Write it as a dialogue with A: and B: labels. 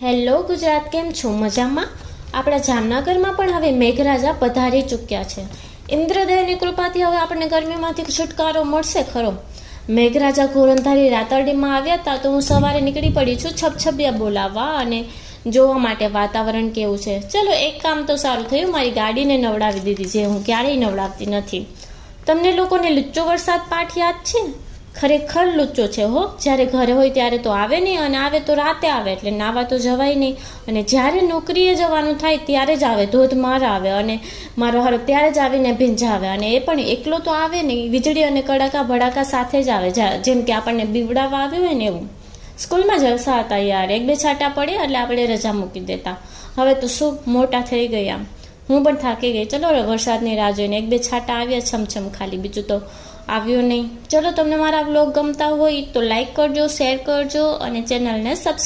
A: Hello Gujarat, કેમ છો? મજામાં? આપણા જામનગરમાં પણ હવે મેઘરાજા પધારી ચૂક્યા છે. ઇન્દ્રદેવની કૃપાથી હવે આપણને ગરમીમાંથી છુટકારો મળશે ખરો. મેઘરાજા ઘોરંધારી રાતરડીમાં આવ્યા હતા તો હું સવારે નીકળી પડી છું છપછપિયા બોલાવવા અને જોવા માટે વાતાવરણ કેવું છે. ચલો, એક કામ તો સારું થયું, મારી ગાડીને નવડાવી દીધી, જે હું ક્યારેય નવડાવતી નથી. તમને લોકોને લુચ્ચો વરસાદ પાઠ યાદ છે? ખરેખર લુચ્ચો છે હો. જ્યારે ઘરે હોય ત્યારે તો આવે નહીં, અને આવે તો રાતે આવે, એટલે નાવા તો જવાય નહીં. અને જ્યારે નોકરીએ જવાનું થાય ત્યારે જ આવે, ધોધમાર આવે, અને મારો હારો ત્યારે જ આવીને ભીંજાવે, અને એ પણ એકલો તો આવે નહીં, વીજળી અને કડાકા ભડાકા સાથે જ આવે, જેમ કે આપણને બીવડાવવા આવ્યું હોય ને એવું. સ્કૂલમાં જલસા હતા યાર, એક બે છાંટા પડે એટલે આપણે રજા મૂકી દેતા. હવે તો શું મોટા થઈ ગયા, હું પણ થાકી ગઈ. ચલો વરસાદની રાહ જોઈને એક બે છાંટા આવ્યા છમછમ ખાલી, બીજું તો આવ્યો નહીં. ચલો, તમને મારા વ્લોગ ગમતા હોય તો લાઈક કરજો, શેર કરજો અને ચેનલને સબસ્ક્રાઈબ